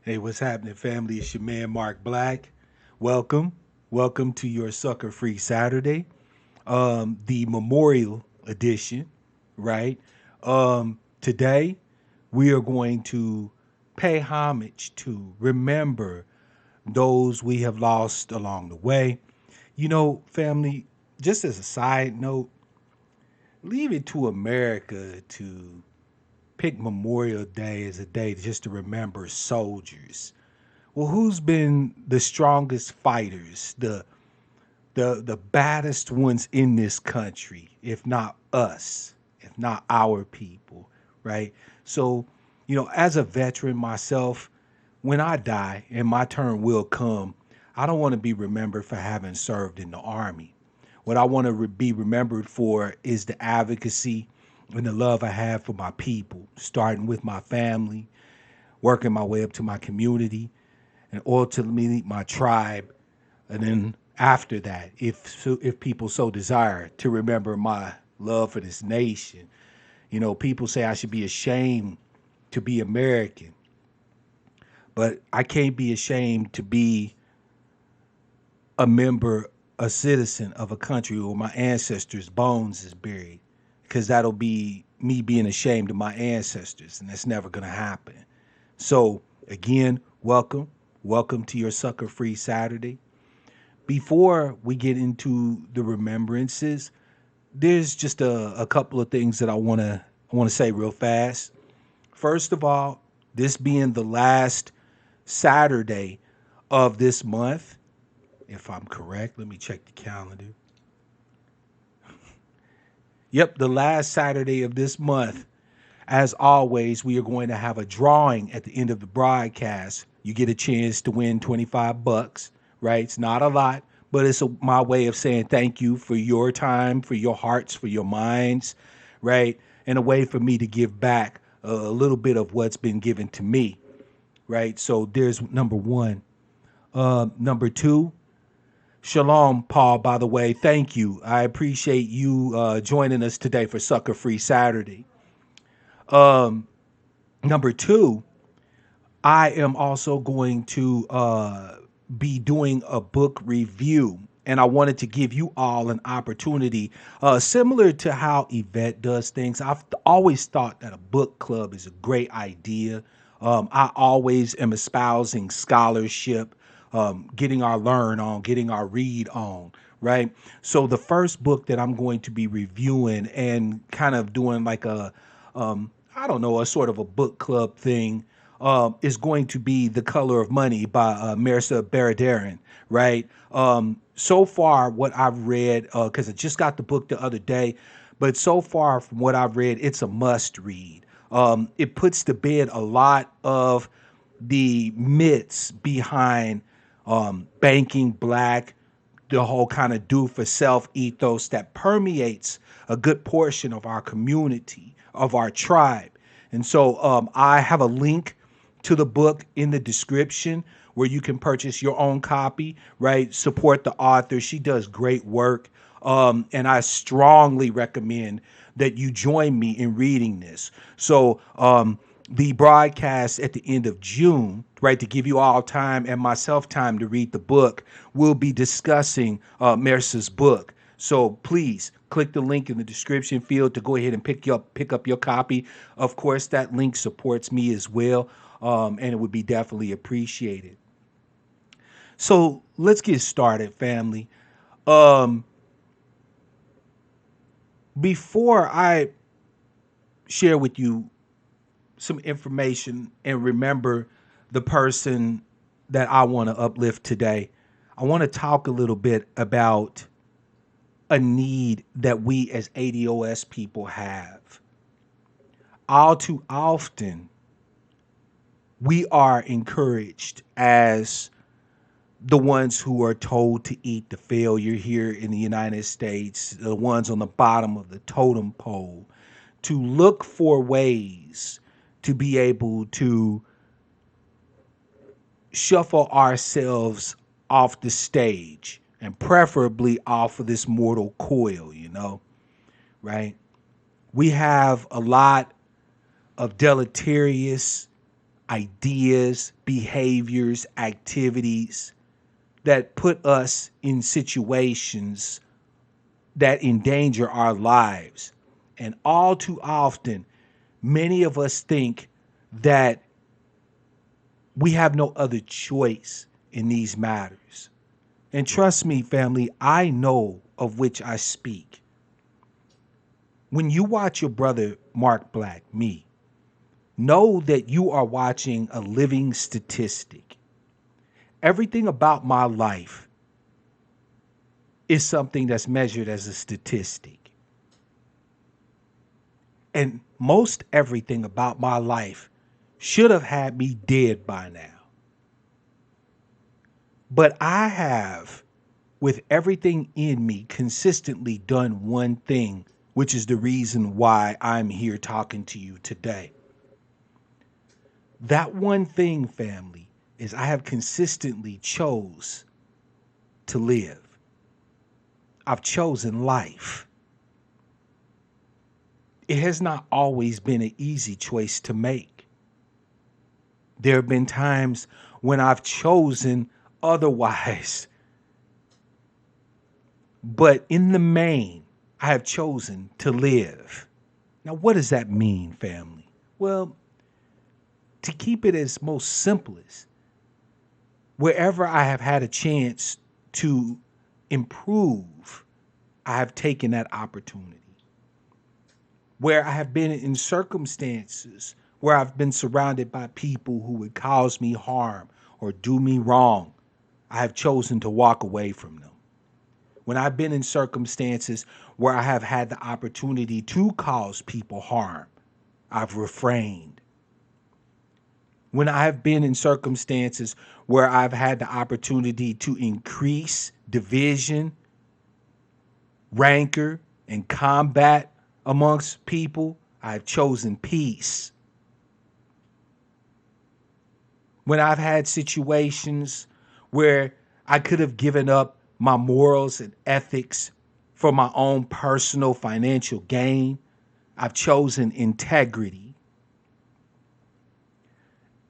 Hey, what's happening, family? It's your man, Mark Black. Welcome. Welcome to your Sucka-Free Saturday, the Memorial Edition, right? Today, we are going to pay homage to remember those we have lost along the way. You know, family, just as a side note, leave it to America to pick Memorial Day as a day just to remember soldiers. Well, who's been the strongest fighters, the baddest ones in this country, if not us, if not our people, right? So, as a veteran myself, when I die and my turn will come, I don't want to be remembered for having served in the army. What I want to be remembered for is the advocacy and the love I have for my people, starting with my family, working my way up to my community, and ultimately my tribe, and then after that, if people so desire, to remember my love for this nation. You know, people say I should be ashamed to be American, but I can't be ashamed to be a member, a citizen of a country where my ancestors' bones is buried, because that'll be me being ashamed of my ancestors, and that's never gonna happen. So again, welcome to your Sucker-Free Saturday. Before we get into the remembrances, there's just a couple of things that I wanna say real fast. First of all, this being the last Saturday of this month, if I'm correct, let me check the calendar. Yep, the last Saturday of this month. As always, we are going to have a drawing at the end of the broadcast. You get a chance to win 25 bucks, right? It's not a lot, but it's my way of saying thank you for your time, for your hearts, for your minds, right? And a way for me to give back a little bit of what's been given to me, right? So there's number one. Number two, shalom, Paul, by the way. Thank you. I appreciate you joining us today for Sucker Free Saturday. Number two, I am also going to be doing a book review. And I wanted to give you all an opportunity, similar to how Yvette does things. I've always thought that a book club is a great idea. I always am espousing scholarship, getting our learn on, getting our read on, right? So the first book that I'm going to be reviewing and kind of doing like I don't know, a sort of a book club thing, is going to be The Color of Money by Mirza Baradaran, right? So far, what I've read, because I just got the book the other day, but so far from what I've read, it's a must read. It puts to bed a lot of the myths behind banking black, the whole kind of do for self ethos that permeates a good portion of our community, of our tribe. And so I have a link to the book in the description where you can purchase your own copy, right? Support the author. She does great work. And I strongly recommend that you join me in reading this. So, the broadcast at the end of June, right, to give you all time and myself time to read the book, we'll be discussing Mercer's book. So please click the link in the description field to go ahead and pick up your copy. Of course, that link supports me as well, and it would be definitely appreciated. So let's get started, family. Um, Before I share with you some information and remember the person that I want to uplift today, I want to talk a little bit about a need that we as ADOS people have. All too often, we are encouraged as the ones who are told to eat the failure here in the United States, the ones on the bottom of the totem pole, to look for ways to be able to shuffle ourselves off the stage and preferably off of this mortal coil, right? We have a lot of deleterious ideas, behaviors, activities that put us in situations that endanger our lives. And all too often, many of us think that we have no other choice in these matters. And trust me, family, I know of which I speak. When you watch your brother Mark Black, me, know that you are watching a living statistic. Everything about my life is something that's measured as a statistic. And most everything about my life should have had me dead by now. But I have, with everything in me, consistently done one thing, which is the reason why I'm here talking to you today. That one thing, family, is I have consistently chose to live. I've chosen life. It has not always been an easy choice to make. There have been times when I've chosen otherwise, but in the main, I have chosen to live. Now, what does that mean, family? Well, to keep it as most simplest, wherever I have had a chance to improve, I have taken that opportunity. Where I have been in circumstances where I've been surrounded by people who would cause me harm or do me wrong, I have chosen to walk away from them. When I've been in circumstances where I have had the opportunity to cause people harm, I've refrained. When I have been in circumstances where I've had the opportunity to increase division, rancor, and combat amongst people, I've chosen peace. When I've had situations where I could have given up my morals and ethics for my own personal financial gain, I've chosen integrity.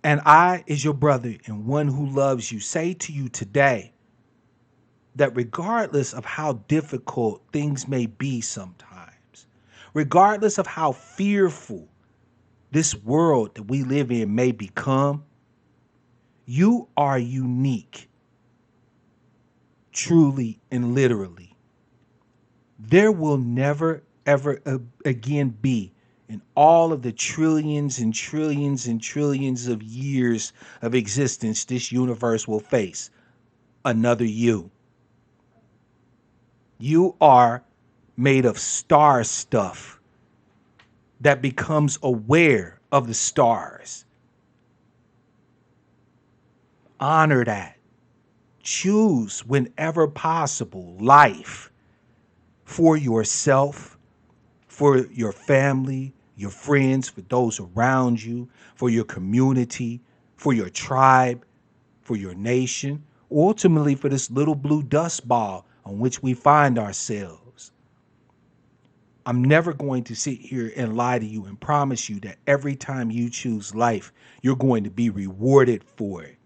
And I, as your brother and one who loves you, say to you today that regardless of how difficult things may be sometimes, regardless of how fearful this world that we live in may become, you are unique, truly and literally. There will never, ever again be in all of the trillions and trillions and trillions of years of existence this universe will face another you. You are made of star stuff that becomes aware of the stars. Honor that. Choose whenever possible life for yourself, for your family, your friends, for those around you, for your community, for your tribe, for your nation, ultimately for this little blue dust ball on which we find ourselves. I'm never going to sit here and lie to you and promise you that every time you choose life, you're going to be rewarded for it.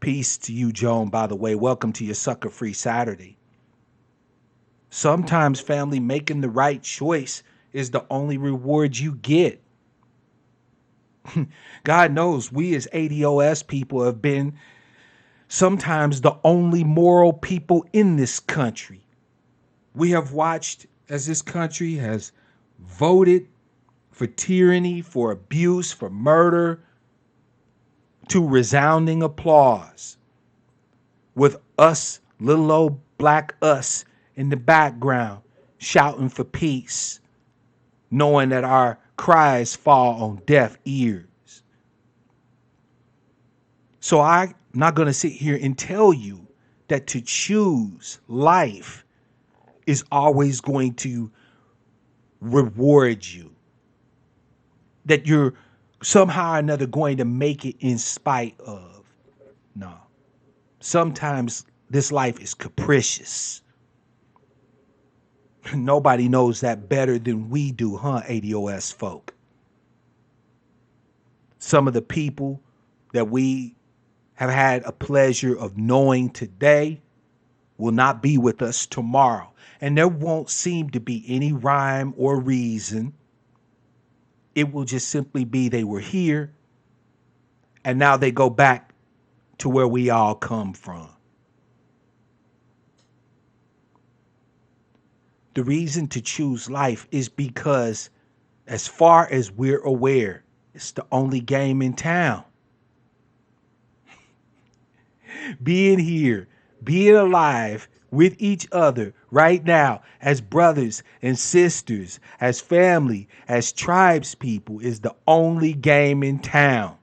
Peace to you, Joan, by the way. Welcome to your Sucka-Free Saturday. Sometimes, family, making the right choice is the only reward you get. God knows we as ADOS people have been sometimes the only moral people in this country. We have watched as this country has voted for tyranny, for abuse, for murder, to resounding applause, with us, little old black us, in the background shouting for peace, knowing that our cries fall on deaf ears. So I'm not going to sit here and tell you that to choose life is always going to reward you, that you're somehow or another going to make it in spite of. No. Sometimes this life is capricious. Nobody knows that better than we do, huh, ADOS folk? Some of the people that we have had a pleasure of knowing today will not be with us tomorrow. And there won't seem to be any rhyme or reason. It will just simply be they were here and now they go back to where we all come from. The reason to choose life is because, as far as we're aware, it's the only game in town. Being here, being alive with each other right now as brothers and sisters, as family, as tribes people is the only game in town.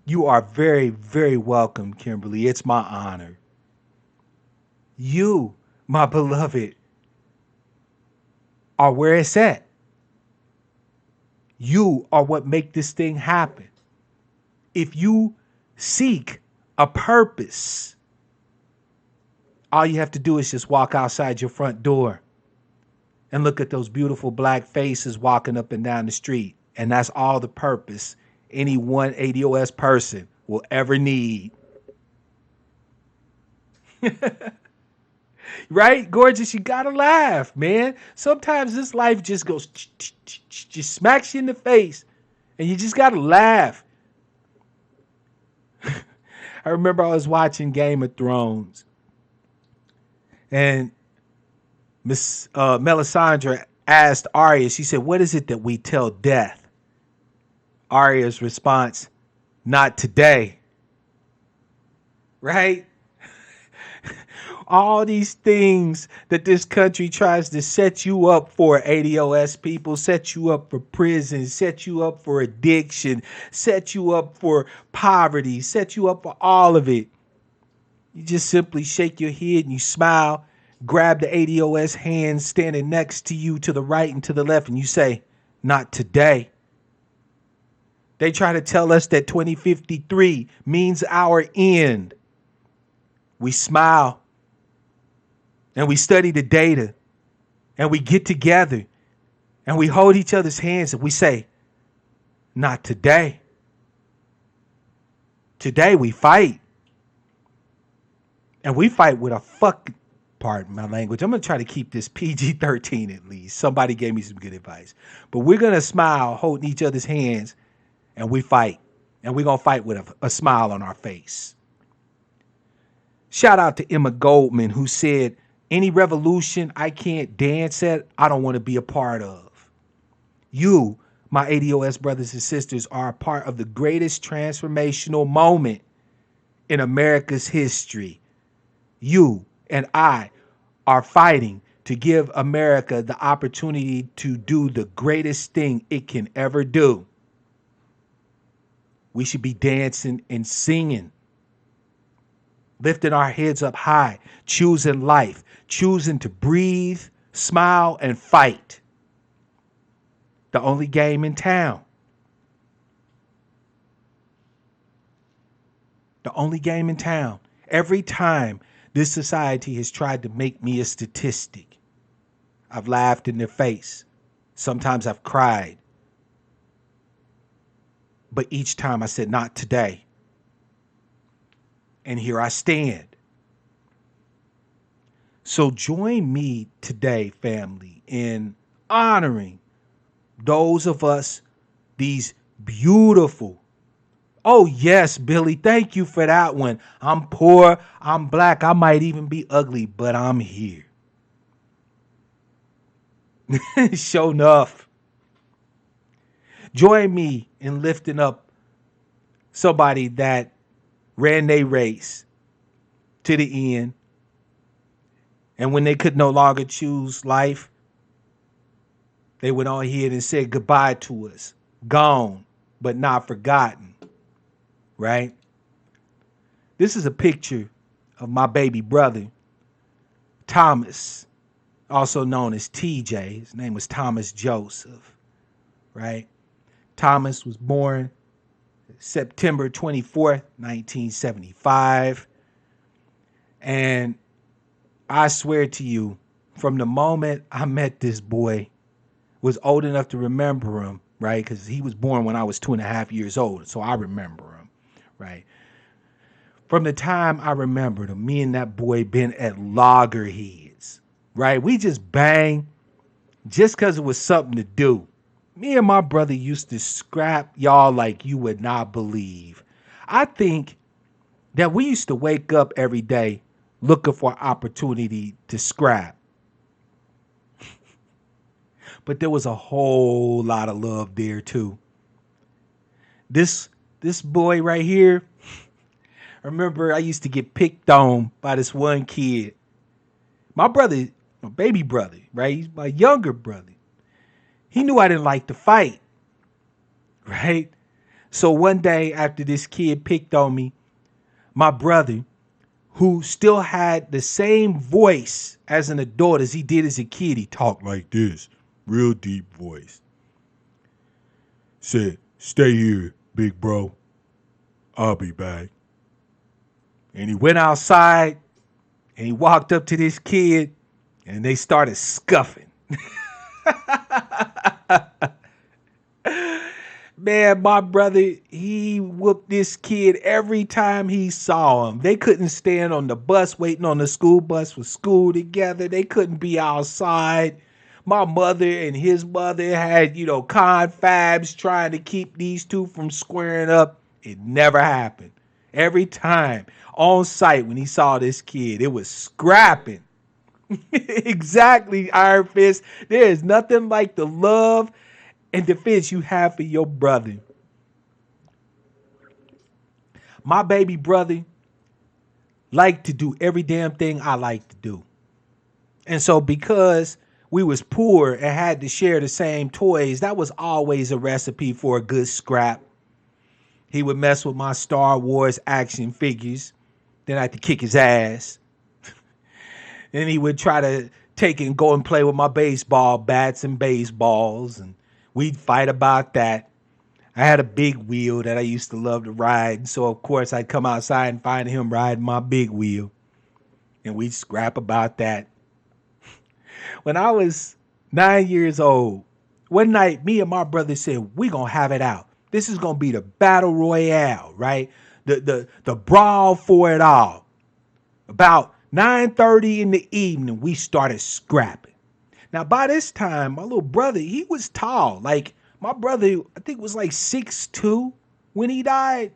You are very, very welcome, Kimberly. It's my honor. You, my beloved, are where it's at. You are what make this thing happen. If you seek a purpose, All you have to do is just walk outside your front door and look at those beautiful black faces walking up and down the street. And that's all the purpose any one ADOS person will ever need. Right? Gorgeous, you gotta laugh, man. Sometimes this life just goes, just smacks you in the face, and you just gotta laugh. I remember I was watching Game of Thrones, and Miss Melisandre asked Arya, she said, "What is it that we tell death?" Arya's response, "Not today." Right? All these things that this country tries to set you up for, ADOS people, set you up for prison, set you up for addiction, set you up for poverty, set you up for all of it. You just simply shake your head and you smile, grab the ADOS hand standing next to you to the right and to the left, and you say, "Not today." They try to tell us that 2053 means our end. We smile and we study the data and we get together and we hold each other's hands and we say, "Not today." Today we fight. And we fight with a fuck, pardon my language. I'm going to try to keep this PG-13 at least. Somebody gave me some good advice. But we're going to smile, holding each other's hands, and we fight. And we're going to fight with a smile on our face. Shout out to Emma Goldman, who said, "Any revolution I can't dance at, I don't want to be a part of." You, my ADOS brothers and sisters, are a part of the greatest transformational moment in America's history. You and I are fighting to give America the opportunity to do the greatest thing it can ever do. We should be dancing and singing, lifting our heads up high, choosing life, choosing to breathe, smile, and fight. The only game in town. The only game in town. Every time this society has tried to make me a statistic, I've laughed in their face. Sometimes I've cried. But each time I said, "Not today." And here I stand. So join me today, family, in honoring those of us, these beautiful. Oh, yes, Billy, thank you for that one. I'm poor, I'm black, I might even be ugly, but I'm here. Sure enough. Join me in lifting up somebody that ran their race to the end. And when they could no longer choose life, they went on ahead and said goodbye to us. Gone, but not forgotten. Right? This is a picture of my baby brother, Thomas, also known as TJ. His name was Thomas Joseph. Right? Thomas was born September 24th, 1975. And I swear to you, from the moment I met this boy, was old enough to remember him, right? Because he was born when I was 2.5 years old, so I remember him, right? From the time I remembered him, me and that boy been at loggerheads, right? We just bang just because it was something to do. Me and my brother used to scrap y'all like you would not believe. I think that we used to wake up every day looking for opportunity to scrap. But there was a whole lot of love there too. This boy right here, I remember I used to get picked on by this one kid. My brother, my baby brother, right? He's my younger brother. He knew I didn't like to fight, right? So one day after this kid picked on me, my brother, who still had the same voice as an adult as he did as a kid, he talked like this, real deep voice. Said, "Stay here, big bro. I'll be back." And he went outside And he walked up to this kid and they started scuffing. Man, my brother, he whooped this kid every time he saw him. They couldn't stand on the bus waiting on the school bus for school together. They couldn't be outside. My mother and his mother had, confabs trying to keep these two from squaring up. It never happened. Every time on site when he saw this kid, it was scrapping. Exactly, Iron Fist. There is nothing like the love and defense you have for your brother. My baby brother liked to do every damn thing I like to do. And so because we was poor and had to share the same toys, that was always a recipe for a good scrap. He would mess with my Star Wars action figures. Then I had to kick his ass. Then he would try to take and go and play with my baseball bats and baseballs. And we'd fight about that. I had a big wheel that I used to love to ride. So, of course, I'd come outside and find him riding my big wheel. And we'd scrap about that. When I was 9 years old, one night, me and my brother said, we going to have it out. This is going to be the battle royale, right? The brawl for it all. About 9:30 in the evening, we started scrapping. Now, by this time, my little brother, he was tall. Like, my brother, I think, was like 6'2" when he died.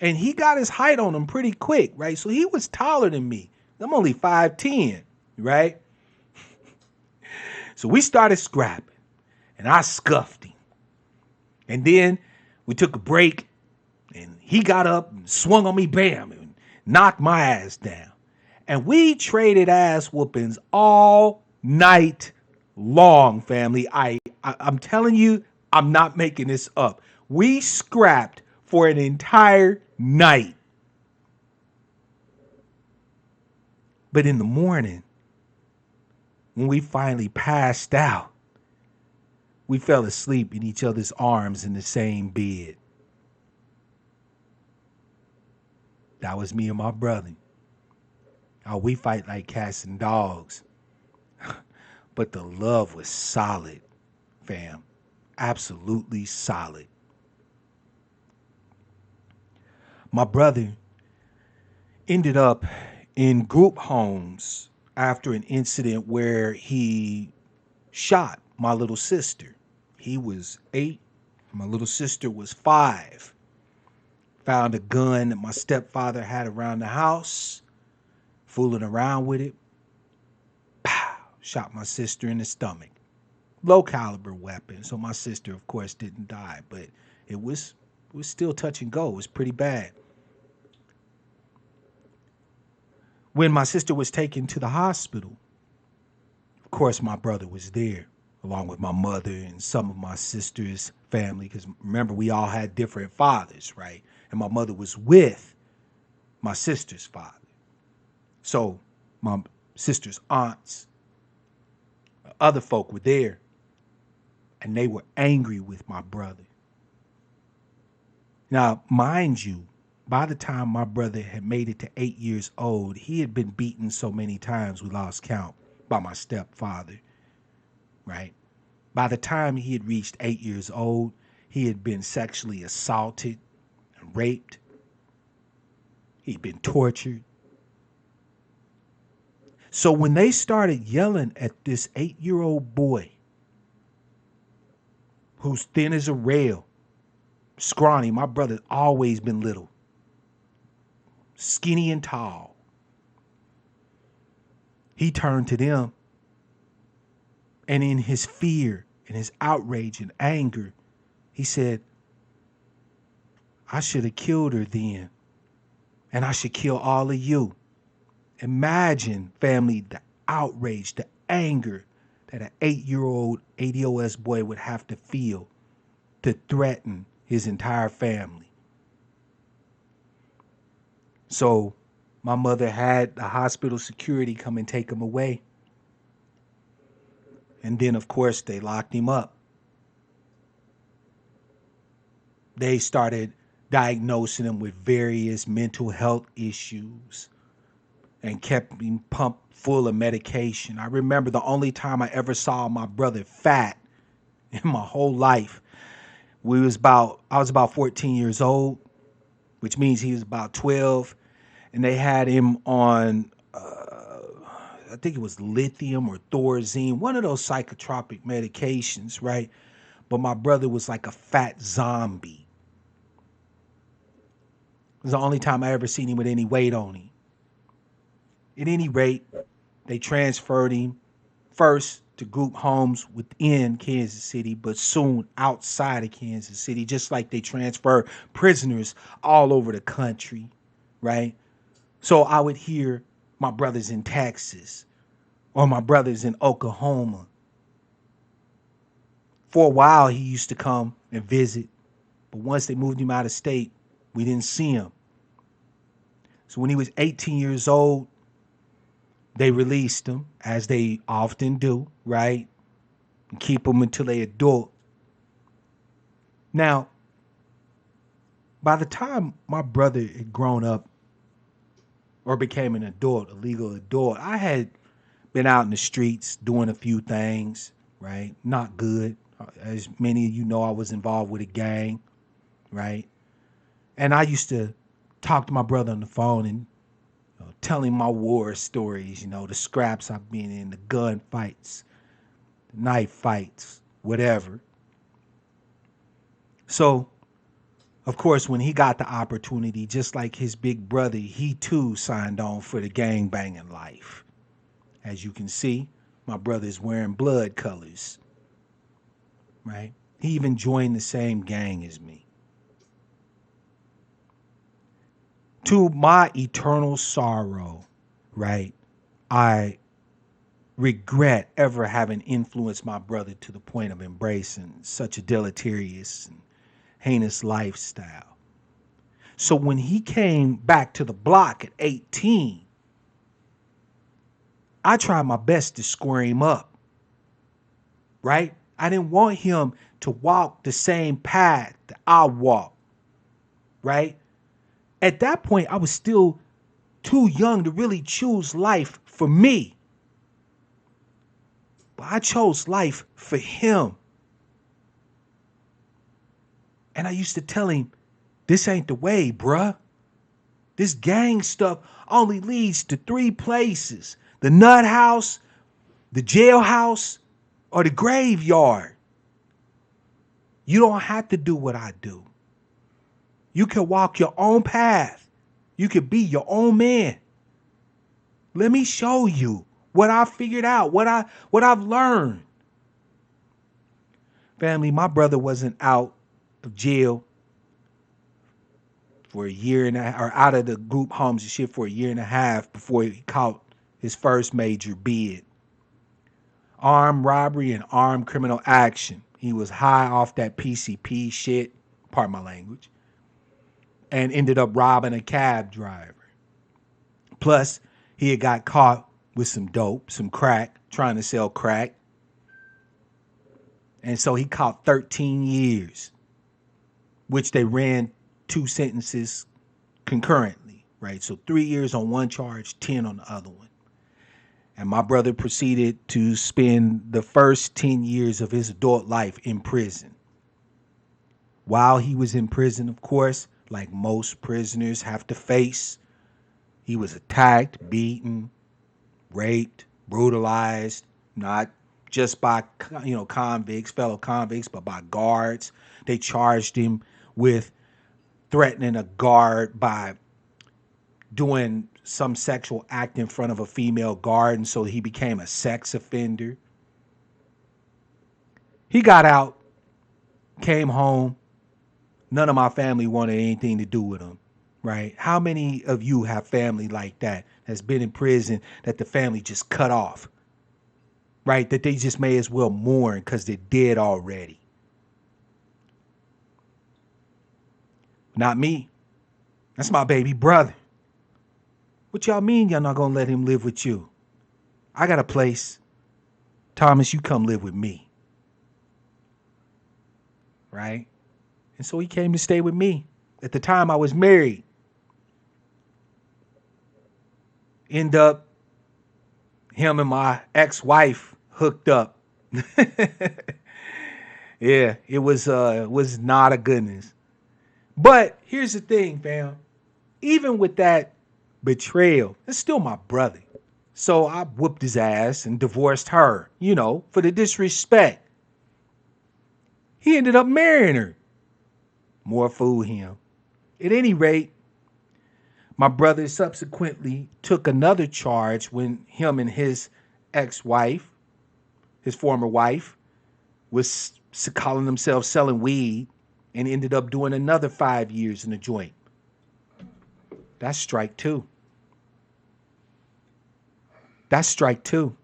And he got his height on him pretty quick, right? So he was taller than me. I'm only 5'10", right? So we started scrapping. And I scuffed him. And then we took a break. And he got up and swung on me, bam, and knocked my ass down. And we traded ass whoopings all night long, family. I'm telling you, I'm not making this up. We scrapped for an entire night. But in the morning, when we finally passed out, we fell asleep in each other's arms in the same bed. That was me and my brother. Oh, we fight like cats and dogs. But the love was solid, fam. Absolutely solid. My brother ended up in group homes after an incident where he shot my little sister. He was 8. My little sister was 5. Found a gun that my stepfather had around the house, fooling around with it. Pow! Shot my sister in the stomach. Low caliber weapon. So my sister, of course, didn't die, but it was still touch and go. It was pretty bad. When my sister was taken to the hospital, of course, my brother was there, along with my mother and some of my sister's family, because remember, we all had different fathers, right? And my mother was with my sister's father. So my sister's aunts, other folk were there, and they were angry with my brother. Now, mind you, by the time my brother had made it to 8 years old, he had been beaten so many times we lost count by my stepfather, right? By the time he had reached 8 years old, he had been sexually assaulted and raped. He'd been tortured. So when they started yelling at this 8-year-old boy who's thin as a rail, scrawny, my brother's always been little, skinny and tall, he turned to them, and in his fear and his outrage and anger, he said, I should have killed her then, and I should kill all of you. Imagine, family, the outrage, the anger that an 8-year-old ADOS boy would have to feel to threaten his entire family. So my mother had the hospital security come and take him away. And then, of course, they locked him up. They started diagnosing him with various mental health issues. and kept him pumped full of medication. I remember the only time I ever saw my brother fat in my whole life. I was about 14 years old, which means he was about 12, and they had him on I think it was lithium or Thorazine, one of those psychotropic medications, right? But my brother was like a fat zombie. It was the only time I ever seen him with any weight on him. At any rate, they transferred him first to group homes within Kansas City, but soon outside of Kansas City, just like they transfer prisoners all over the country, right? So I would hear my brothers in Texas or my brothers in Oklahoma. For a while, he used to come and visit, but once they moved him out of state, we didn't see him. So when he was 18 years old, they released him, as they often do, right? And keep him until they adult. Now, by the time my brother had grown up or became an adult, a legal adult, I had been out in the streets doing a few things, right? Not good. As many of you know, I was involved with a gang, right? And I used to talk to my brother on the phone and tell him my war stories, the scraps I've been in, the gun fights, the knife fights, whatever. So, of course, when he got the opportunity, just like his big brother, he too signed on for the gang banging life. As you can see, my brother's wearing blood colors, right? He even joined the same gang as me. To my eternal sorrow, right, I regret ever having influenced my brother to the point of embracing such a deleterious and heinous lifestyle. So when he came back to the block at 18, I tried my best to square him up, right? I didn't want him to walk the same path that I walked, right? At that point, I was still too young to really choose life for me. But I chose life for him. And I used to tell him, this ain't the way, bruh. This gang stuff only leads to three places: the nut house, the jailhouse, or the graveyard. You don't have to do what I do. You can walk your own path. You can be your own man. Let me show you what I figured out, what I've learned. Family, my brother wasn't out of jail for a year and a half, or out of the group homes and shit for a year and a half before he caught his first major bid. Armed robbery and armed criminal action. He was high off that PCP shit, pardon my language, and ended up robbing a cab driver. Plus, he had got caught with some dope, some crack, trying to sell crack. And so he caught 13 years, which they ran two sentences concurrently, right? So 3 years on one charge, 10 on the other one. And my brother proceeded to spend the first 10 years of his adult life in prison. While he was in prison, of course, like most prisoners have to face, he was attacked, beaten, raped, brutalized, not just by convicts, fellow convicts, but by guards. They charged him with threatening a guard by doing some sexual act in front of a female guard, and so he became a sex offender. He got out, came home. None of my family wanted anything to do with him, right? How many of you have family like that that's been in prison that the family just cut off, right? That they just may as well mourn because they're dead already. Not me. That's my baby brother. What y'all mean y'all not gonna let him live with you? I got a place. Thomas, you come live with me. Right? And so he came to stay with me. At the time I was married. End up him and my ex-wife hooked up. Yeah, it was not a goodness. But here's the thing, fam. Even with that betrayal, it's still my brother. So I whooped his ass and divorced her, for the disrespect. He ended up marrying her. More fool him. At any rate, my brother subsequently took another charge when him and his ex-wife, his former wife, was calling themselves selling weed and ended up doing another 5 years in the joint. That's strike two. That's strike two.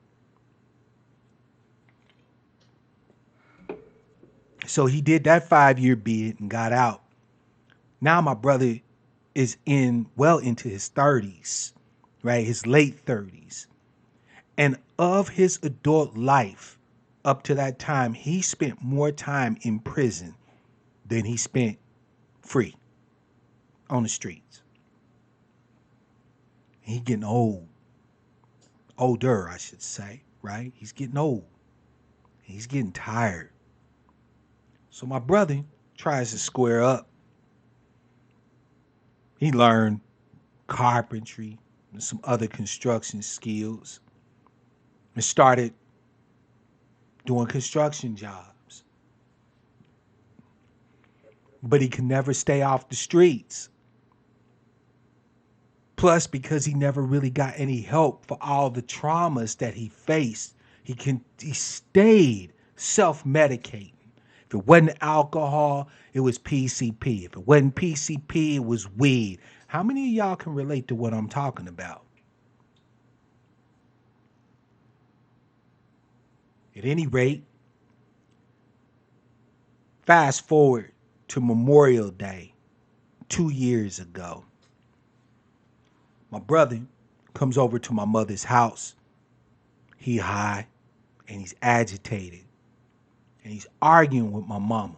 So he did that 5 year bid and got out. Now my brother is well into his 30s, right? His late 30s. And of his adult life up to that time, he spent more time in prison than he spent free on the streets. He getting old. Older, I should say, right? He's getting old. He's getting tired. So my brother tries to square up. He learned carpentry and some other construction skills and started doing construction jobs. But he could never stay off the streets. Plus, because he never really got any help for all the traumas that he faced, he stayed self-medicating. If it wasn't alcohol, it was PCP. If it wasn't PCP, it was weed. How many of y'all can relate to what I'm talking about? At any rate, fast forward to Memorial Day 2 years ago. My brother comes over to my mother's house. He high and he's agitated and he's arguing with my mama.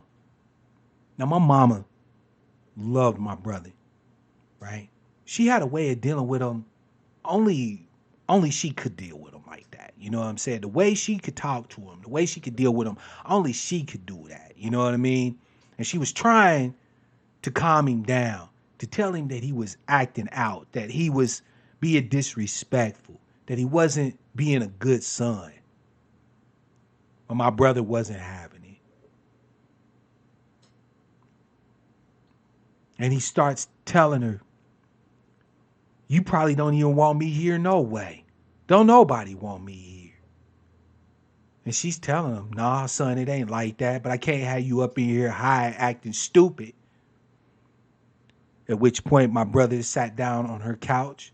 Now my mama loved my brother, right? She had a way of dealing with him. Only she could deal with him like that. You know what I'm saying? The way she could talk to him, the way she could deal with him, only she could do that. You know what I mean? And she was trying to calm him down, to tell him that he was acting out, that he was being disrespectful, that he wasn't being a good son. But my brother wasn't having it. And he starts telling her, you probably don't even want me here no way. Don't nobody want me here. And she's telling him, nah, son, it ain't like that, but I can't have you up in here high acting stupid. At which point my brother sat down on her couch,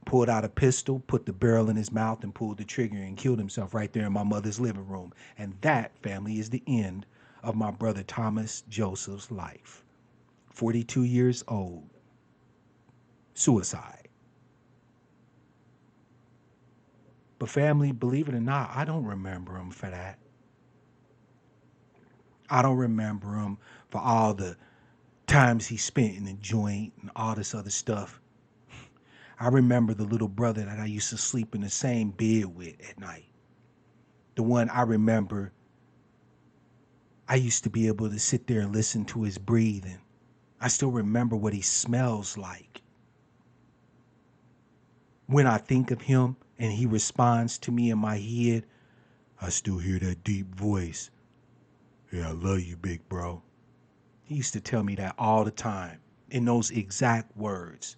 pulled out a pistol, put the barrel in his mouth, and pulled the trigger and killed himself right there in my mother's living room. And that, family, is the end of my brother Thomas Joseph's life. 42 years old. Suicide. But family, believe it or not, I don't remember him for that. I don't remember him for all the times he spent in the joint and all this other stuff. I remember the little brother that I used to sleep in the same bed with at night. The one I remember, I used to be able to sit there and listen to his breathing. I still remember what he smells like. When I think of him and he responds to me in my head, I still hear that deep voice. Yeah, I love you, big bro. He used to tell me that all the time in those exact words.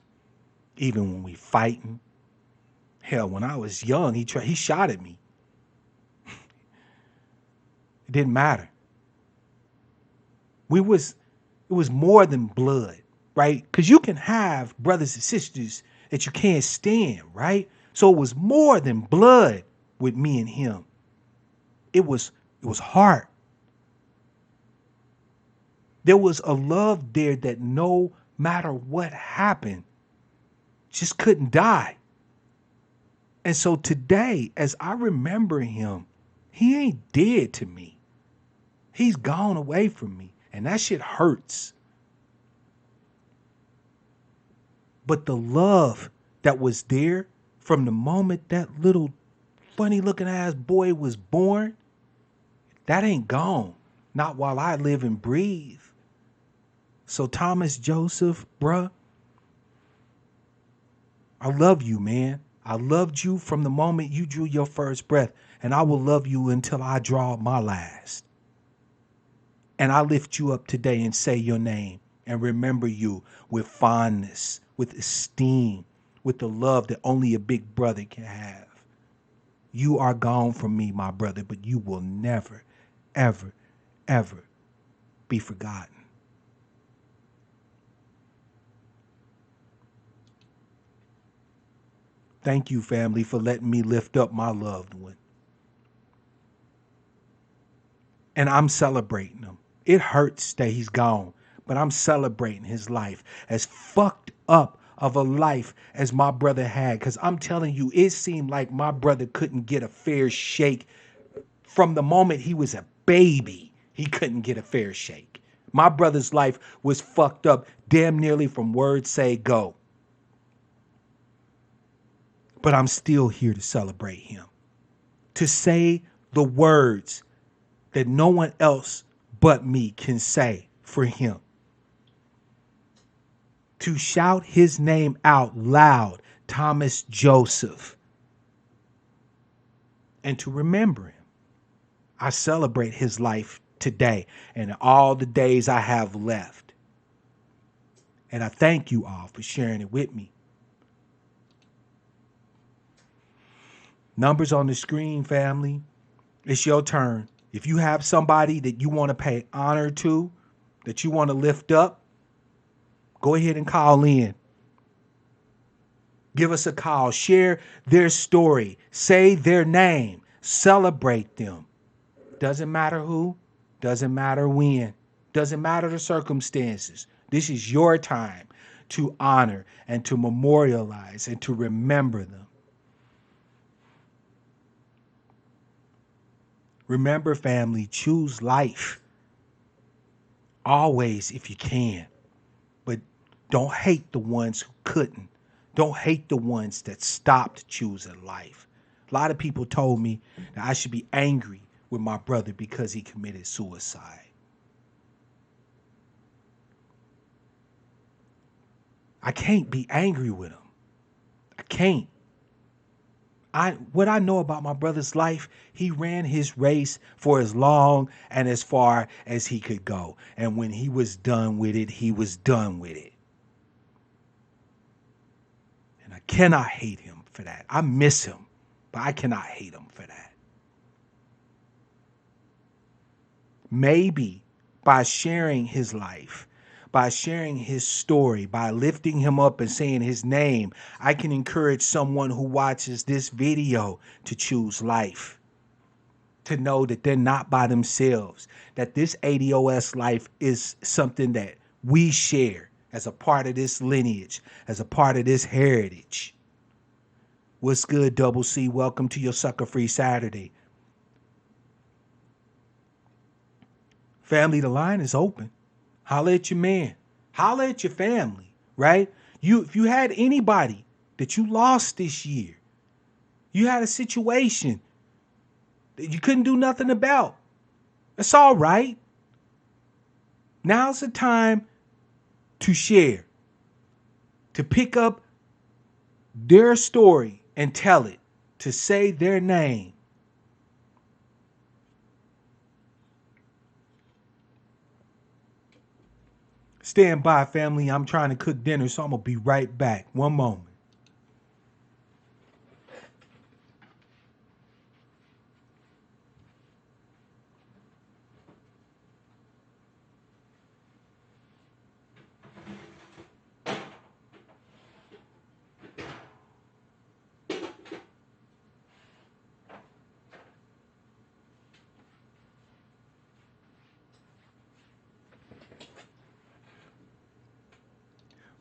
Even when we fighting. Hell, when I was young, he shot at me. It didn't matter. It was more than blood, right? Because you can have brothers and sisters that you can't stand, right? So it was more than blood with me and him. It was heart. There was a love there that no matter what happened, just couldn't die. And so today, as I remember him, he ain't dead to me. He's gone away from me. And that shit hurts. But the love that was there From the moment that little funny looking ass boy was born, that ain't gone. Not while I live and breathe. So Thomas Joseph, bruh, I love you, man. I loved you from the moment you drew your first breath, and I will love you until I draw my last. And I lift you up today and say your name and remember you with fondness, with esteem, with the love that only a big brother can have. You are gone from me, my brother, but you will never, ever, ever be forgotten. Thank you, family, for letting me lift up my loved one. And I'm celebrating him. It hurts that he's gone, but I'm celebrating his life. As fucked up of a life as my brother had, because I'm telling you, it seemed like my brother couldn't get a fair shake from the moment he was a baby. He couldn't get a fair shake. My brother's life was fucked up damn nearly from word say go. But I'm still here to celebrate him, to say the words that no one else but me can say for him, to shout his name out loud, Thomas Joseph, and to remember him. I celebrate his life today and all the days I have left. And I thank you all for sharing it with me. Numbers on the screen, family. It's your turn. If you have somebody that you want to pay honor to, that you want to lift up, go ahead and call in. Give us a call. Share their story. Say their name. Celebrate them. Doesn't matter who. Doesn't matter when. Doesn't matter the circumstances. This is your time to honor and to memorialize and to remember them. Remember, family, choose life. Always if you can. But don't hate the ones who couldn't. Don't hate the ones that stopped choosing life. A lot of people told me that I should be angry with my brother because he committed suicide. I can't be angry with him. I can't. What I know about my brother's life, he ran his race for as long and as far as he could go. And when he was done with it, he was done with it. And I cannot hate him for that. I miss him, but I cannot hate him for that. Maybe by sharing his life, by sharing his story, by lifting him up and saying his name, I can encourage someone who watches this video to choose life, to know that they're not by themselves, that this ADOS life is something that we share as a part of this lineage, as a part of this heritage. What's good, Double C? Welcome to your Sucka-Free Saturday. Family, the line is open. Holla at your man. Holla at your family, right? If you had anybody that you lost this year, you had a situation that you couldn't do nothing about, that's all right. Now's the time to share, to pick up their story and tell it, to say their name. Stand by, family. I'm trying to cook dinner, so I'm going to be right back. One moment.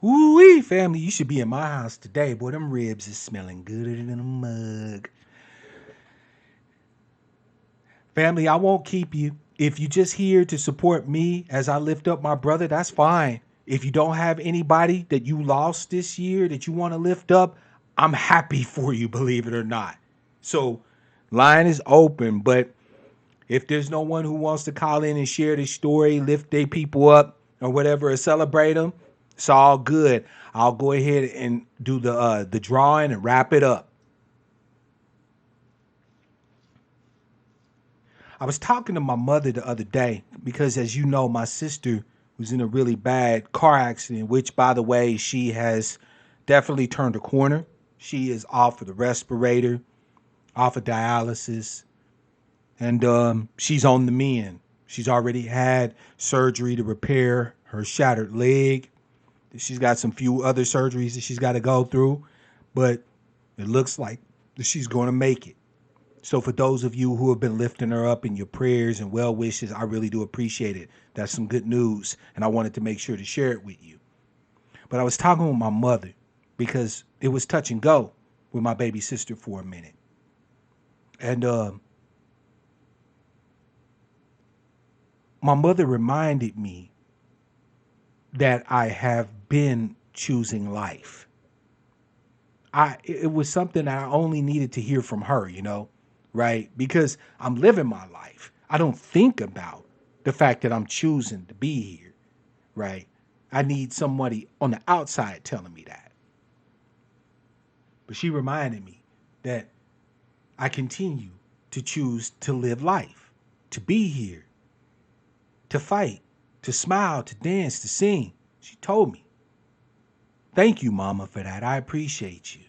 Ooh-wee, family, you should be in my house today. Boy, them ribs is smelling gooder than a mug. Family, I won't keep you. If you just here to support me as I lift up my brother, that's fine. If you don't have anybody that you lost this year that you want to lift up, I'm happy for you, believe it or not. So, line is open, but if there's no one who wants to call in and share the story, lift their people up or whatever, or celebrate them, it's all good. I'll go ahead and do the drawing and wrap it up. I was talking to my mother the other day because, as you know, my sister was in a really bad car accident, which, by the way, she has definitely turned a corner. She is off of the respirator, off of dialysis, and she's on the mend. She's already had surgery to repair her shattered leg. She's got some few other surgeries that she's got to go through, but it looks like she's going to make it. So for those of you who have been lifting her up in your prayers and well wishes, I really do appreciate it. That's some good news, and I wanted to make sure to share it with you. But I was talking with my mother because it was touch and go with my baby sister for a minute. And my mother reminded me that I have been choosing life. It was something I only needed to hear from her, right? Because I'm living my life. I don't think about the fact that I'm choosing to be here, right? I need somebody on the outside telling me that. But she reminded me that I continue to choose to live life, to be here, to fight, to smile, to dance, to sing. She told me. Thank you, Mama, for that. I appreciate you.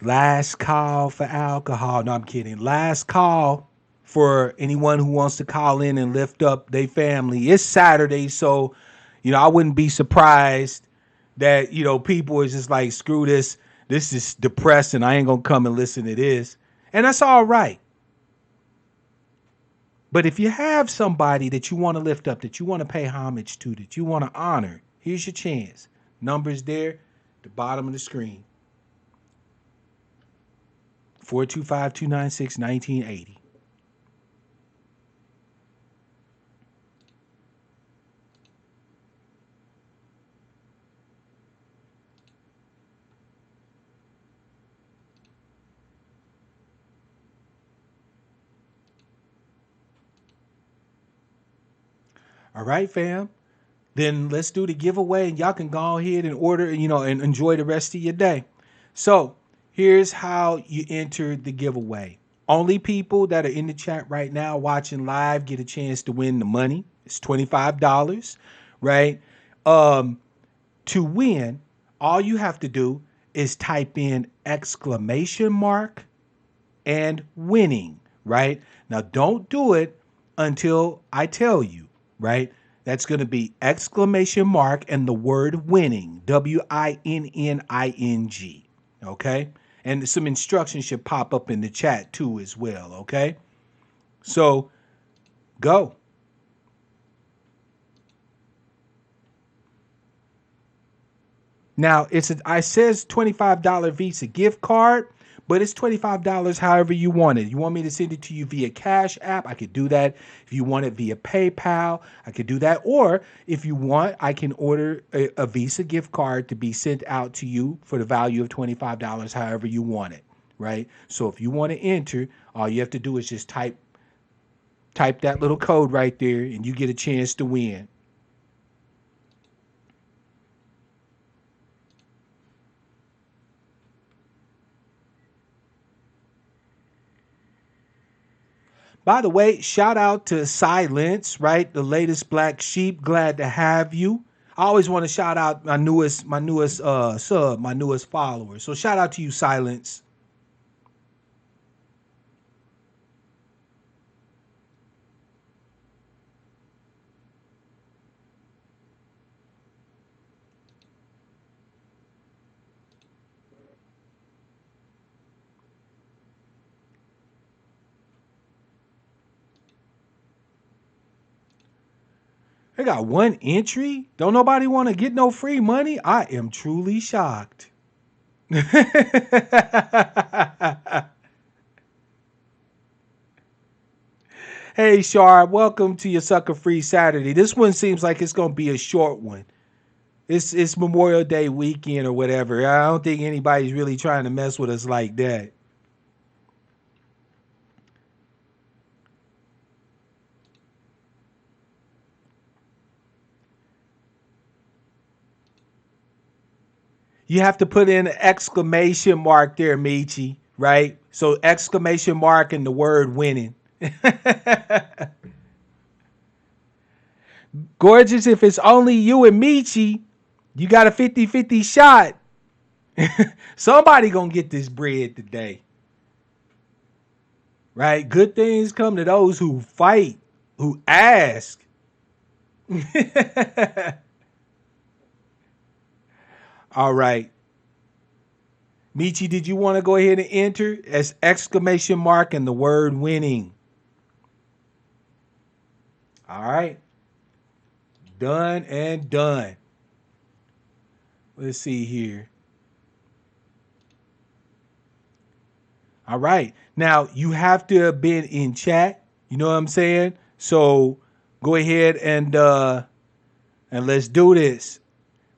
Last call for alcohol. No, I'm kidding. Last call for anyone who wants to call in and lift up their family. It's Saturday, so I wouldn't be surprised that people is just like, screw this. This is depressing. I ain't gonna come and listen to this, and that's all right. But if you have somebody that you want to lift up, that you want to pay homage to, that you want to honor, here's your chance. Numbers there, the bottom of the screen. 425-296-1980. All right, fam. Then let's do the giveaway and y'all can go ahead and order, and enjoy the rest of your day. So here's how you enter the giveaway. Only people that are in the chat right now watching live get a chance to win the money. It's $25, right? To win, all you have to do is type in exclamation mark and winning, right? Now, don't do it until I tell you, right? That's going to be exclamation mark and the word winning, WINNING, okay? And some instructions should pop up in the chat too as well, okay? So go. Now, I says $25 Visa gift card, but it's $25 however you want it. You want me to send it to you via Cash App? I could do that. If you want it via PayPal, I could do that. Or if you want, I can order a Visa gift card to be sent out to you for the value of $25 however you want it, right? So if you want to enter, all you have to do is just type that little code right there and you get a chance to win. By the way, shout out to Silence, right? The latest black sheep. Glad to have you. I always want to shout out my newest sub, my newest follower. So shout out to you, Silence. They got one entry. Don't nobody want to get no free money. I am truly shocked. Hey, Shar, welcome to your Sucka-Free Saturday. This one seems like it's gonna be a short one. It's Memorial Day weekend or whatever. I don't think anybody's really trying to mess with us like that. You have to put in an exclamation mark there, Michi, right? So exclamation mark and the word winning. Gorgeous, if it's only you and Michi, you got a 50-50 shot. Somebody gonna get this bread today, right? Good things come to those who fight, who ask. All right. Michi, did you want to go ahead and enter as exclamation mark and the word winning? All right. Done and done. Let's see here. All right. Now you have to have been in chat. You know what I'm saying? So go ahead and let's do this.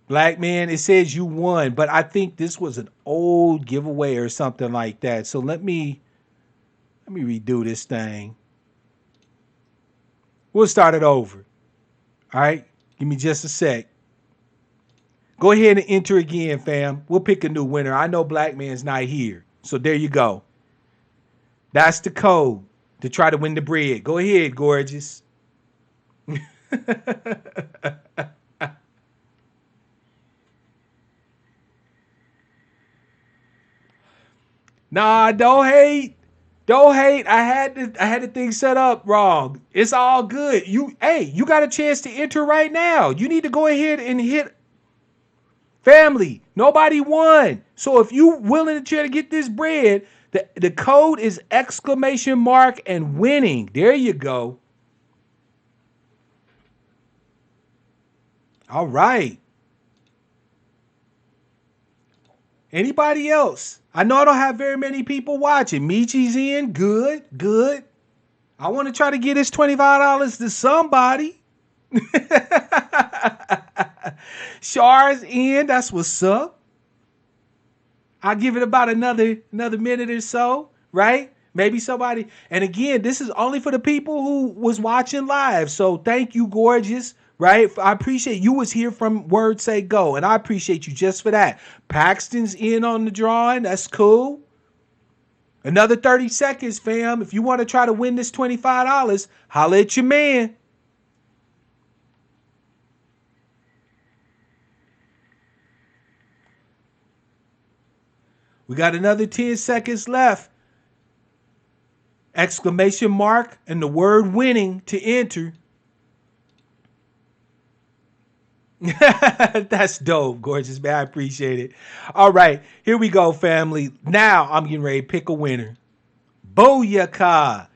Black man, it says you won, but I think this was an old giveaway or something like that. So let me redo this thing. We'll start it over. All right. Give me just a sec. Go ahead and enter again, fam. We'll pick a new winner. I know Black man's not here. So there you go. That's the code to try to win the bread. Go ahead, gorgeous. Nah, don't hate. Don't hate. I had the thing set up wrong. It's all good. You got a chance to enter right now. You need to go ahead and hit family. Nobody won. So if you willing to try to get this bread, the code is exclamation mark and winning. There you go. All right. Anybody else? I know I don't have very many people watching. Michi's in. Good, good. I want to try to get this $25 to somebody. Shar's in. That's what's up. I'll give it about another minute or so, right? Maybe somebody. And again, this is only for the people who was watching live. So thank you, gorgeous. Right? I appreciate you was here from Word Say Go, and I appreciate you just for that. Paxton's in on the drawing. That's cool. Another 30 seconds, fam. If you want to try to win this $25, holla at your man. We got another 10 seconds left. Exclamation mark and the word winning to enter. That's dope, gorgeous man. I appreciate it. All right, here we go, family. Now I'm getting ready to pick a winner. Booyaka.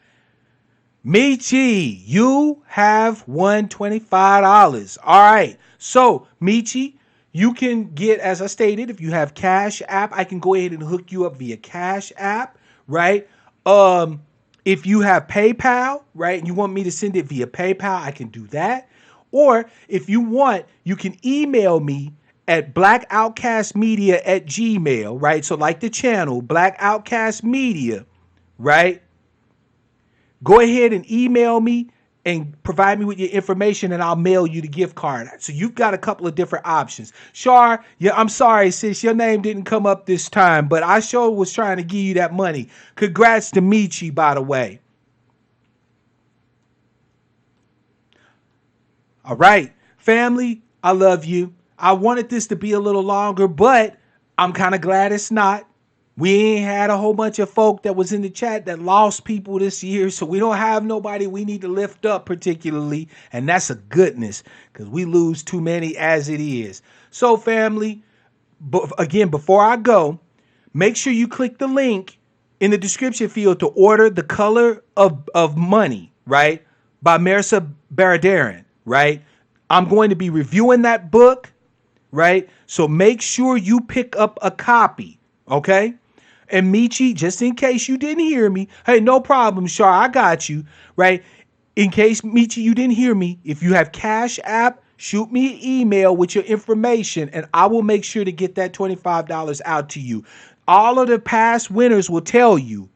Michi, you have won $25. All right. So, Michi, you can get, as I stated, if you have Cash App, I can go ahead and hook you up via Cash App, right? If you have PayPal, right, and you want me to send it via PayPal, I can do that. Or if you want, you can email me at blackoutcastmedia@gmail, right? So like the channel, Black Outcast Media, right? Go ahead and email me and provide me with your information and I'll mail you the gift card. So you've got a couple of different options. Shar, yeah, I'm sorry, sis, your name didn't come up this time, but I sure was trying to give you that money. Congrats to Michi, by the way. All right, family, I love you. I wanted this to be a little longer, but I'm kind of glad it's not. We ain't had a whole bunch of folk that was in the chat that lost people this year, so we don't have nobody we need to lift up particularly, and that's a goodness because we lose too many as it is. So, family, again, before I go, make sure you click the link in the description field to order The Color of Money, right, by Marissa Baradaran. Right? I'm going to be reviewing that book, right? So make sure you pick up a copy, okay? And Michi, just in case you didn't hear me, hey, no problem, Shar, I got you, right? In case, Michi, you didn't hear me, if you have Cash App, shoot me an email with your information and I will make sure to get that $25 out to you. All of the past winners will tell you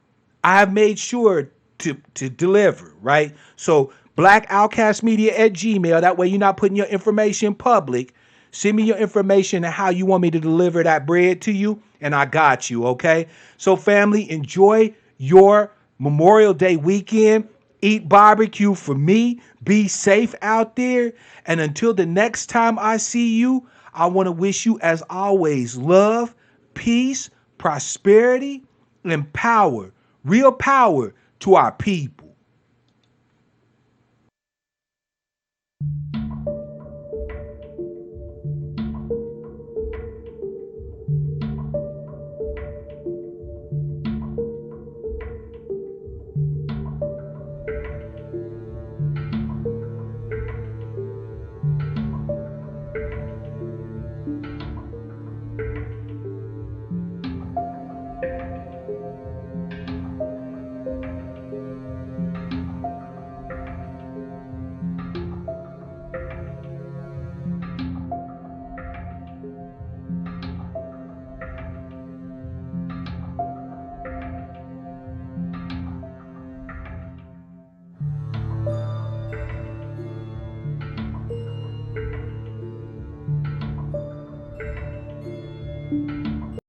I have made sure to deliver, right? So blackoutcastmedia at Gmail. That way you're not putting your information public. Send me your information and how you want me to deliver that bread to you, and I got you, okay? So family, enjoy your Memorial Day weekend. Eat barbecue for me. Be safe out there. And until the next time I see you, I want to wish you, as always, love, peace, prosperity, and power. Real power to our people.